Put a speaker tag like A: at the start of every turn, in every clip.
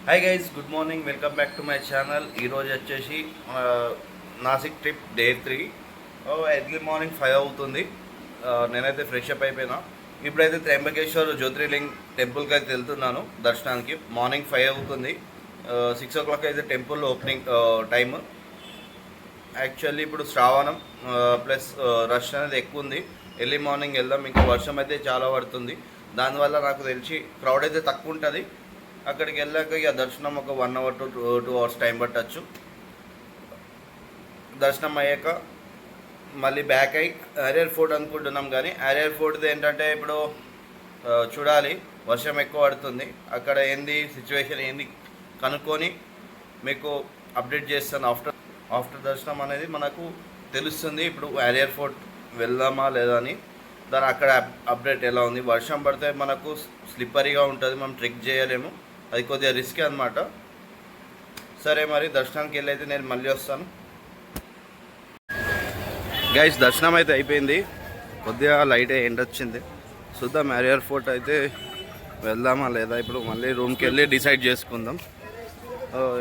A: Hi guys, good morning. Welcome back to my channel. ఈరోజు వచ్చేసి Nashik trip day 3. Early morning 5 అవుతుంది. నేనైతే fresh up అయిపోయినా. ఇప్పుడైతే త్రయంబకేశ్వర్ జ్యోతిర్లింగ్ టెంపుల్కి అయితే వెళ్తున్నాను దర్శనానికి. మార్నింగ్ 5 అవుతుంది. 6 o'clock అయితే టెంపుల్ ఓపెనింగ్ టైమ్. యాక్చువల్లీ ఇప్పుడు శ్రావణం ప్లస్ రష్ అనేది ఎక్కువ ఉంది. ఎర్లీ మార్నింగ్ వెళ్దాం. ఇంకా వర్షం అయితే చాలా పడుతుంది. దానివల్ల నాకు తెలిసి క్రౌడ్ అయితే తక్కువ ఉంటుంది. అక్కడికి వెళ్ళాక ఇక దర్శనం ఒక 1 hour to 2 hours టైం పట్టచ్చు. దర్శనం అయ్యాక మళ్ళీ బ్యాక్ అయ్యి ఆర్ఆర్ ఫోర్ట్ అనుకుంటున్నాం. కానీ ఆర్ఆర్ ఫోర్ట్ది ఏంటంటే ఇప్పుడు చూడాలి, వర్షం ఎక్కువ పడుతుంది. అక్కడ ఏంది సిచ్యువేషన్ ఏంది కనుక్కొని మీకు అప్డేట్ చేస్తాను. ఆఫ్టర్ దర్శనం అనేది మనకు తెలుస్తుంది ఇప్పుడు ఆర్ఆర్ ఫోర్ట్ వెళ్దామా లేదా అని. దాని అక్కడ అప్డేట్ ఎలా ఉంది. వర్షం పడితే మనకు స్లిప్పరీగా ఉంటుంది, మనం ట్రెక్ చేయలేము. అది కొద్దిగా రిస్క్ అనమాట. సరే, మరి దర్శనానికి వెళ్ళి అయితే నేను మళ్ళీ వస్తాను. గైస్, దర్శనం అయితే అయిపోయింది. కొద్దిగా లైట్ ఎండ్ వచ్చింది. చూద్దాం ఆర్ఆర్ ఫోర్ట్ అయితే వెళ్దామా లేదా. ఇప్పుడు మళ్ళీ రూమ్కి వెళ్ళి డిసైడ్ చేసుకుందాం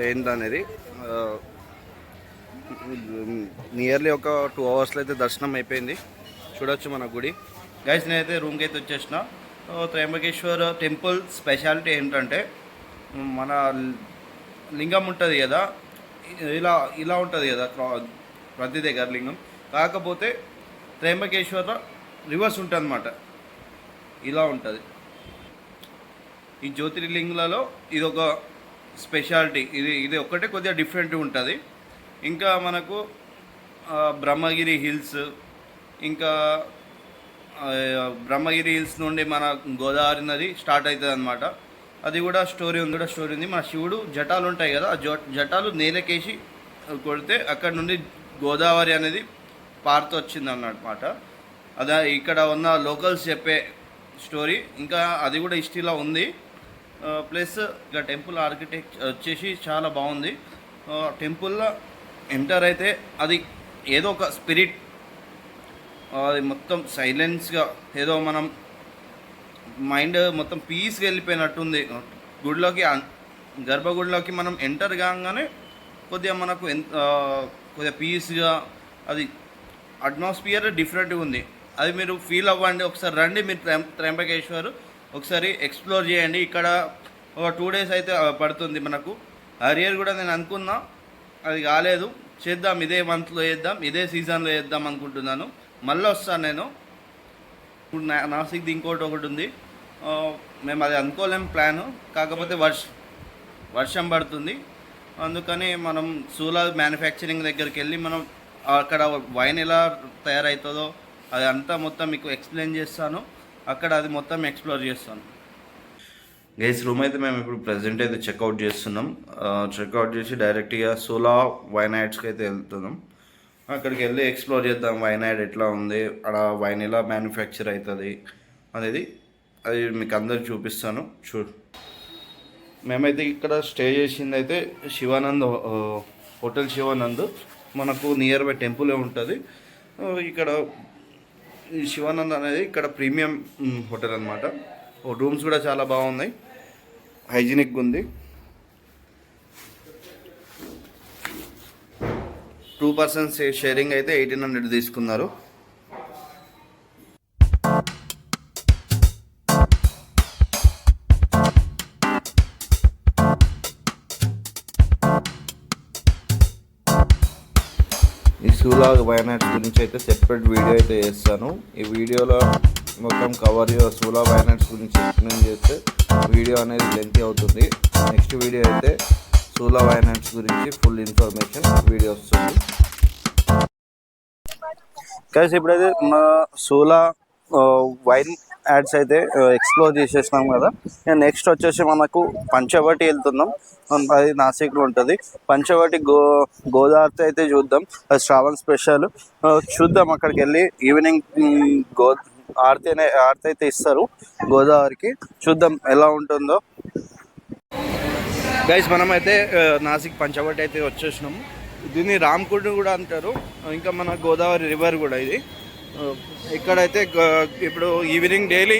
A: ఏంటనేది. నియర్లీ ఒక 2 hours అయితే దర్శనం అయిపోయింది. చూడొచ్చు మన గుడి. గైస్, నేనైతే రూమ్కి అయితే వచ్చేసిన. త్రయంబకేశ్వర్ టెంపుల్ స్పెషాలిటీ ఏంటంటే, మన లింగం ఉంటుంది కదా, ఇలా ఉంటుంది కదా ప్రతి దగ్గర లింగం. కాకపోతే త్రయంబకేశ్వర రివర్స్ ఉంటుంది అన్నమాట. ఇలా ఉంటుంది. ఈ జ్యోతిర్లింగులలో ఇది ఒక స్పెషాలిటీ. ఇది ఒక్కటే కొద్దిగా డిఫరెంట్ ఉంటుంది. ఇంకా మనకు బ్రహ్మగిరి హిల్స్, ఇంకా బ్రహ్మగిరి హిల్స్ నుండి మన గోదావరి నది స్టార్ట్ అవుతుంది అన్నమాట. అది కూడా స్టోరీ ఉంది. మన శివుడు జటాలు ఉంటాయి కదా, ఆ జటాలు నేలకేసి కొడితే అక్కడ నుండి గోదావరి అనేది పారుతూ వచ్చింది అన్నమాట. అదే ఇక్కడ ఉన్న లోకల్స్ చెప్పే స్టోరీ. ఇంకా అది కూడా హిస్టరీలో ఉంది. ప్లస్ ఇక టెంపుల్ ఆర్కిటెక్చర్ వచ్చేసి చాలా బాగుంది. టెంపుల్లో ఎంటర్ అయితే అది ఏదో ఒక స్పిరిట్, అది మొత్తం సైలెన్స్గా, ఏదో మనం మైండ్ మొత్తం పీస్గా వెళ్ళిపోయినట్టుంది. గుడిలోకి, గర్భగుడిలోకి మనం ఎంటర్ కాగానే కొద్దిగా మనకు కొద్దిగా పీస్గా, అది అట్మాస్ఫియర్ డిఫరెంట్గా ఉంది. అది మీరు ఫీల్ అవ్వండి. ఒకసారి రండి మీరు త్రయంబకేశ్వర్, ఒకసారి ఎక్స్ప్లోర్ చేయండి. ఇక్కడ ఒక 2 days అయితే పడుతుంది మనకు. అరియర్ కూడా నేను అనుకున్నా, అది కాలేదు. చేద్దాం, ఇదే మంత్లో చేద్దాం, ఇదే సీజన్లో చేద్దాం అనుకుంటున్నాను. మళ్ళీ వస్తాను నేను. ఇప్పుడు నాసిక్ది ఒకటి ఉంది. మేము అది అనుకోలేము ప్లాను. కాకపోతే వర్షం పడుతుంది. అందుకని మనం సూలా మ్యానుఫ్యాక్చరింగ్ దగ్గరికి వెళ్ళి మనం అక్కడ వైన్ ఎలా తయారవుతుందో అది అంతా మొత్తం మీకు ఎక్స్ప్లెయిన్ చేస్తాను. అక్కడ అది మొత్తం ఎక్స్ప్లోర్ చేస్తాను. గైస్, రూమ్ అయితే మేము ఇప్పుడు ప్రజెంట్ అయితే చెక్అవుట్ చేస్తున్నాం. చెక్అవుట్ చేసి డైరెక్ట్గా సోలా వైన్ యాడ్స్కి అయితే వెళ్తున్నాం. అక్కడికి వెళ్ళి ఎక్స్ప్లోర్ చేద్దాం. వైన్ యాడ్ ఎట్లా ఉంది, అక్కడ వైన్ ఎలా మ్యానుఫ్యాక్చర్ అవుతుంది అనేది అది మీకు అందరికి చూపిస్తాను. మేమైతే ఇక్కడ స్టే చేసింది అయితే శివానంద్ హోటల్ శివానంద్. మనకు నియర్ బై టెంపుల్ ఉంటుంది ఇక్కడ. ఈ శివానంద్ అనేది ఇక్కడ ప్రీమియం హోటల్ అనమాట. రూమ్స్ కూడా చాలా బాగున్నాయి, హైజీనిక్గా ఉంది. 2 persons షేరింగ్ అయితే 1800 తీసుకున్నారు. ఈ సూలా వైనాడ్స్ గురించి అయితే సెపరేట్ వీడియో అయితే చేస్తాను. ఈ వీడియోలో మొత్తం కవర్ సూలా వైనాడ్స్ గురించి ఎక్స్ప్లెయిన్ చేస్తే వీడియో అనేది లెంతీ అవుతుంది. నెక్స్ట్ వీడియో అయితే సూలా వైనాడ్స్ గురించి ఫుల్ ఇన్ఫర్మేషన్ వీడియో వస్తుంది. కానీ ఇప్పుడైతే మా సూలా వైన్ యాడ్స్ అయితే ఎక్స్ప్లోర్ చేసేసినాం కదా. నెక్స్ట్ వచ్చేసి మనకు పంచవటి వెళ్తున్నాం. అది నాసిక్లో ఉంటుంది. పంచవటి గోదావరి అయితే చూద్దాం. అది శ్రావణ్ స్పెషల్. చూద్దాం అక్కడికి వెళ్ళి. ఈవినింగ్ ఆరతి అయితే ఇస్తారు గోదావరికి. చూద్దాం ఎలా ఉంటుందో. గైస్, మనమైతే నాసిక్ పంచవటి అయితే వచ్చేసినాము. దీన్ని రామ్కుండ్ కూడా అంటారు. ఇంకా మన గోదావరి రివర్ కూడా ఇది. ఇక్కడైతే ఇప్పుడు ఈవినింగ్ డైలీ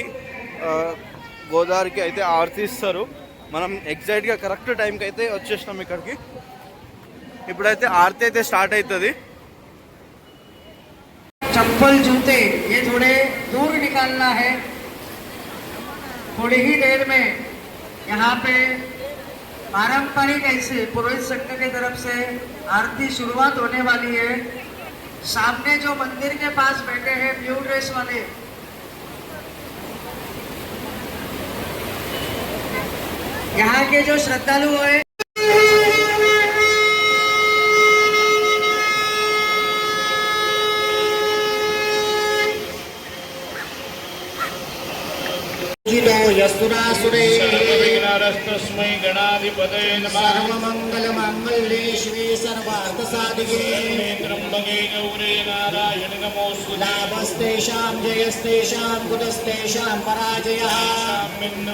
A: గోదావరికి అయితే ఆరతి ఇస్తారు. మనం ఎగ్జాక్ట్గా కరెక్ట్ టైంకి అయితే వచ్చేసినాం ఇక్కడికి. ఇప్పుడైతే ఆరతి అయితే స్టార్ట్ అవుతుంది.
B: चप्पल जूते ये थोड़े दूर निकालना है. थोड़ी ही देर में यहाँ पे पारंपरिक ऐसे पुरोहित संघ की तरफ से आरती शुरुआत होने वाली है. सामने जो मंदिर के पास बैठे हैं ब्लू ड्रेस वाले, यहाँ के जो श्रद्धालु है
C: यस्तुरासुरैर्विघ्नहस्तस्मै गणाधिपतये नमः.
B: सर्वमंगलमांगल्ये शिवे सर्वार्थसाधिके
C: त्र्यम्बके गौरी नारायणि नमोऽस्तुते.
B: लाभस्तेषां जयस्तेषां कुतस्तेषां पराजयः.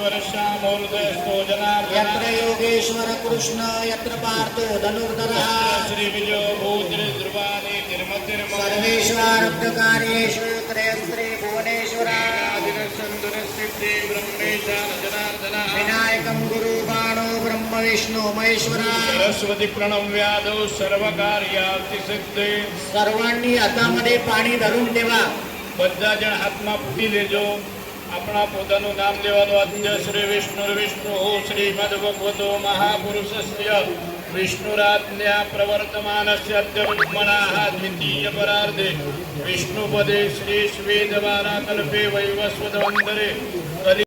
C: वर्षामोर्धस्तो जनार्दन.
B: यत्र योगेश्वर कृष्ण यत्र पार्थो धनुर्धरः.
C: श्रीविजयो भूतिर्ध्रुवानि तिर्मतिर्म.
B: सर्वेष्वारब्धकार्येषु त्रयस्त्रे भुवनेश्वरः.
C: आदिनसन्दुरसिद्धि ब्रह्मेश जनार्दन.
B: विनायकं गुरुबाणो ब्रह्म विष्णु महेश्वरः.
C: सरस्वती प्रणव्यादौ सर्वकार्यासिद्धे.
B: सर्वांनी हातामध्ये पाणी धरून ठेवा.
C: બધા જણ હાથમાં પૂરી લેજો. આપણા પોતાનું નામ લેવાનું. અદ્ય શ્રી વિષ્ણુ શ્રીમદ ભગવતો મહાપુરુષસ્ય વિષ્ણુરાજ્ઞા પ્રવર્તમાનસ્ય અદ્ય બ્રહ્મણાઃ દ્વિતીય પરાર્ધે વિષ્ણુપદે શ્રી શ્વેતવારા કલ્પે વૈવસ્વતવંતરે કલિ.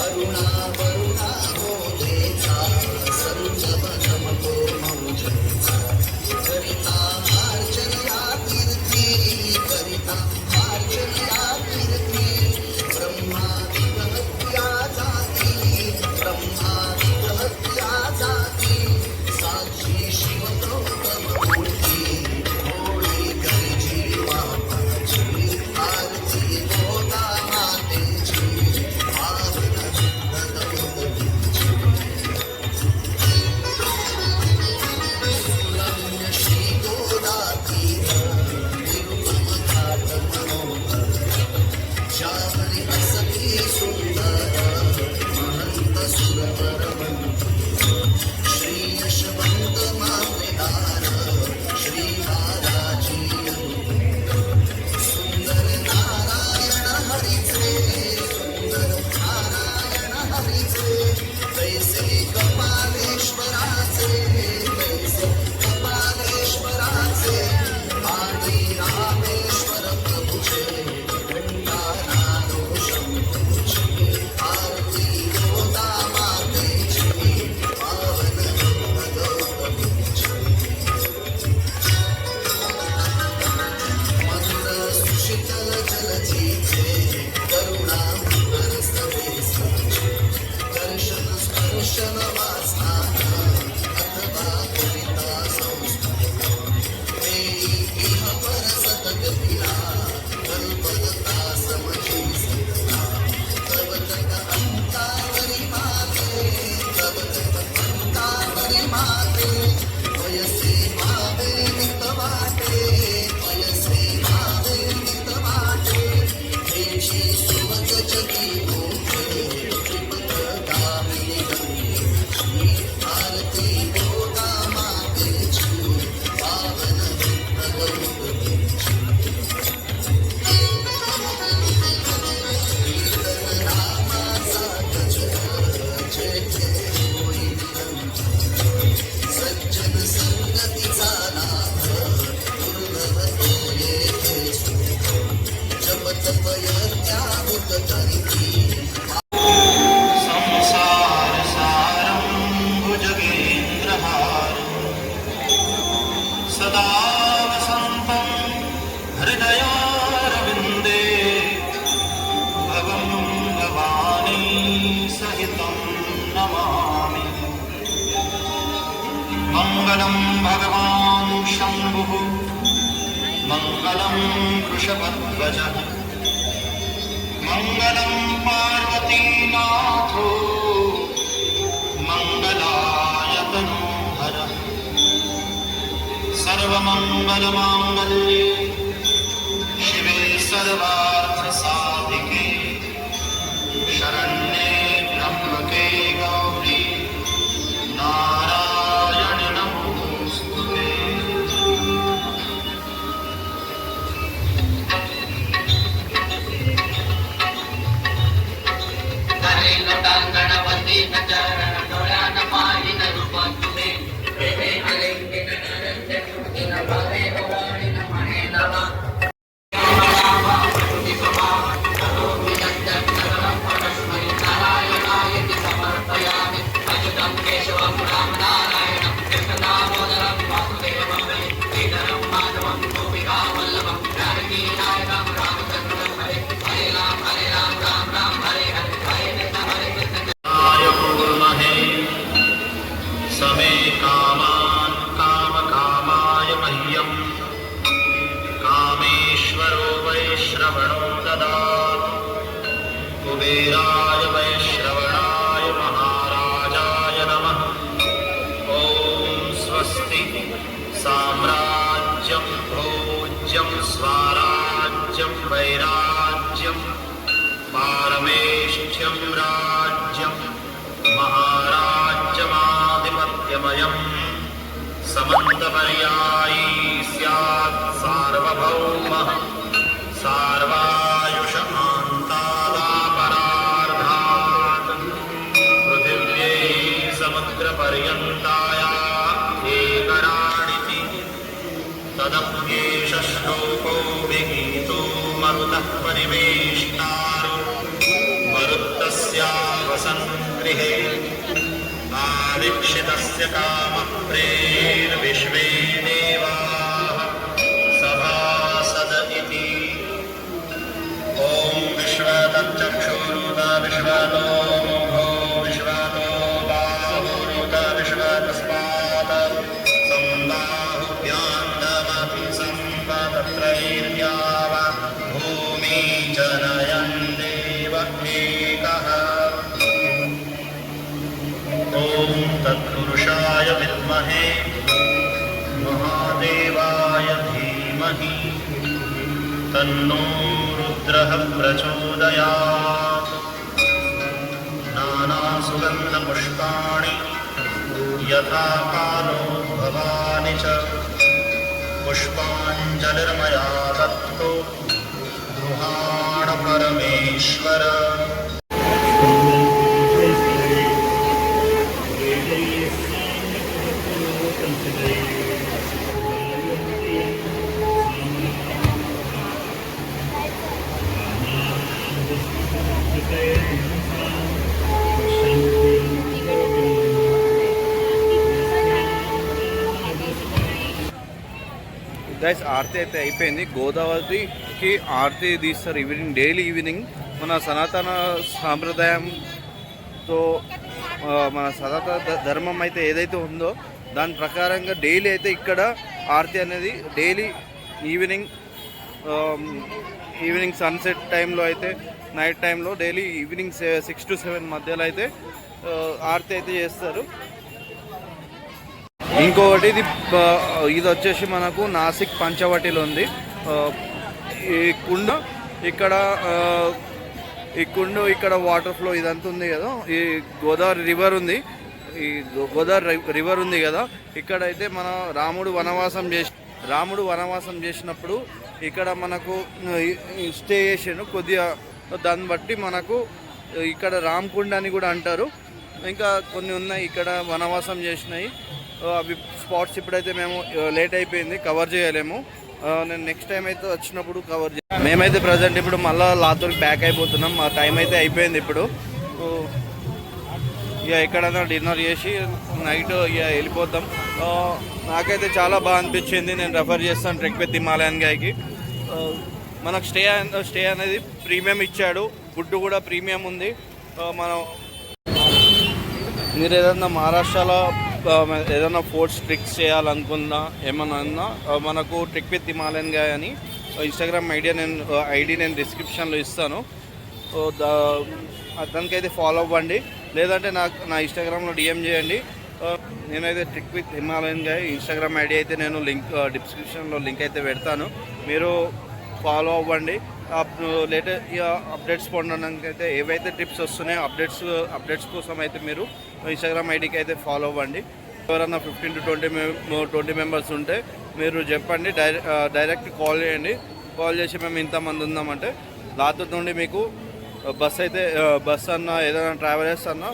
B: अरुणा वरुणा मोदेचा
D: संसारसारं भुजगेन्द्रहारं सदा वसन्तं हृदयारविन्दे भवं भवानी सहितं नमामि। मङ्गलं भगवान् शम्भुः मङ्गलं वृषभध्वजः मङ्गलं पार्वतीनाथो मङ्गलायतनोहरः सर्वमङ्गलमाङ्गल्ये शिवे सर्वार्थसाधिके शरण्ये त्र्यम्बके गौरी नारायणि नमोऽस्तुते। समे कामान् कामकामाय मह्यम् कामेश्वरो वैश्रवणो ददातु कुबेराय वैश्रवणाय महाराजाय नमः। ॐ स्वस्ति साम्राज्यं भोज्यं स्वराज्यं वैराज्यं पारमेष्ठ्यं राज्यं महाराज्यमाधिपत्यमयं समन्तपर्यायी स्यात् सार्वभौमः सार्वायुषमान्तादापरार्धात् पृथिव्यै समुद्रपर्यन्ताया एकराणिति तदप्येष श्लोको विगीतो मरुतः परिवेष्टारो मरुत्तस्यावसन् गृहे आवीक्षितस्य कामप्रेर्विश्वे देवाः सभासद इति। ॐ विश्वतच्चक्षुरुत विश्वतो मुखो विश्वतो बाहुरुत विश्वतस्मात् सम्बाहुभ्यान्दमपि सम्पदत्रैर्याव भूमि जनयन् देव एकः। ॐ तत्पुरुषाय विद्महे महादेवाय धीमहि तन्नो रुद्रः प्रचोदयात्। नानासुगन्धपुष्पाणि यथा कालो भवानि च पुष्पाञ्जलिर्मया दत्तो गृहाण परमेश्वर।
A: గైస్ ఆరతి అయితే అయిపోయింది. గోదావరికి ఆరతి తీస్తారు ఈవినింగ్, డైలీ ఈవినింగ్. మన సనాతన సాంప్రదాయంతో మన సనాతన ధర్మం అయితే ఏదైతే ఉందో దాని ప్రకారంగా డైలీ అయితే ఇక్కడ ఆరతి అనేది డైలీ ఈవినింగ్ సన్సెట్ టైంలో అయితే నైట్ టైంలో డైలీ ఈవినింగ్ 6 to 7 మధ్యలో అయితే ఆరతి అయితే చేస్తారు. ఇంకొకటి ఇది వచ్చేసి మనకు నాసిక్ పంచవటిలో ఉంది ఈ కుండ. ఇక్కడ ఈ కుండు ఇక్కడ వాటర్ ఫ్లో ఇదంతా ఉంది కదా, ఈ గోదావరి రివర్ ఉంది, ఈ గోదావరి రివర్ ఉంది కదా, ఇక్కడైతే మన రాముడు వనవాసం చేసినప్పుడు ఇక్కడ మనకు స్టే చేసాను కొద్దిగా, దాన్ని బట్టి మనకు ఇక్కడ రామకుండ అని కూడా అంటారు. ఇంకా కొన్ని ఉన్నాయి ఇక్కడ వనవాసం చేసినాయి, అవి స్పాట్స్ ఇప్పుడైతే మేము లేట్ అయిపోయింది కవర్ చేయలేము. నేను నెక్స్ట్ టైం అయితే వచ్చినప్పుడు కవర్ చేయాలి. మేమైతే ప్రజెంట్ ఇప్పుడు మళ్ళీ లాతూర్కి బ్యాక్ అయిపోతున్నాం, మా టైం అయితే అయిపోయింది ఇప్పుడు. ఇక ఎక్కడైనా డిన్నర్ చేసి నైట్ ఇక వెళ్ళిపోతాం. నాకైతే చాలా బాగా అనిపించింది, నేను రెఫర్ చేస్తాను ట్రెక్ విత్ హిమాలయన్ గైకి. మనకు స్టే అనేది ప్రీమియం ఇచ్చాడు, ఫుడ్ కూడా ప్రీమియం ఉంది. మనం మీరు ఏదన్నా మహారాష్ట్రలో ఏదైనా ఫోర్ట్స్ ట్రిక్స్ చేయాలనుకున్నా ఏమన్నా మనకు ట్రెక్ విత్ హిమాలయన్ గాయ్ అని ఇన్స్టాగ్రామ్ ఐడి నేను డిస్క్రిప్షన్లో ఇస్తాను, దానికైతే ఫాలో అవ్వండి. లేదంటే నా ఇన్స్టాగ్రామ్లో డిఎం చేయండి. నేనైతే trek with Himalayan guy Instagram ID అయితే నేను డిస్క్రిప్షన్లో లింక్ అయితే పెడతాను, మీరు ఫాలో అవ్వండి. లేటెస్ట్ అప్డేట్స్ పొందడానికి అయితే ఏవైతే టిప్స్ వస్తున్నాయో అప్డేట్స్ కోసం అయితే మీరు ఇన్స్టాగ్రామ్ ఐడికి అయితే ఫాలో అవ్వండి. ఎవరన్నా 15 to 20 మెంబర్స్ ఉంటే మీరు చెప్పండి, డైరెక్ట్ కాల్ చేయండి. కాల్ చేసి మేము ఇంతమంది ఉందామంటే లాతూర్ నుండి మీకు బస్ అన్నా ఏదైనా ట్రావెలర్స్ అన్నా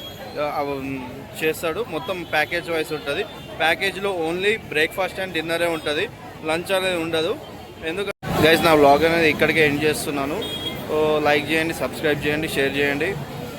A: చేస్తాడు. మొత్తం ప్యాకేజ్ వైస్ ఉంటుంది. ప్యాకేజ్లో ఓన్లీ బ్రేక్ఫాస్ట్ అండ్ డిన్నరే ఉంటుంది, లంచ్ అనేది ఉండదు. ఎందుకంటే గైస్ నా వ్లాగ్ అనేది ఇక్కడికే ఎండ్ చేస్తున్నాను. లైక్ చేయండి, సబ్స్క్రైబ్ చేయండి, షేర్ చేయండి.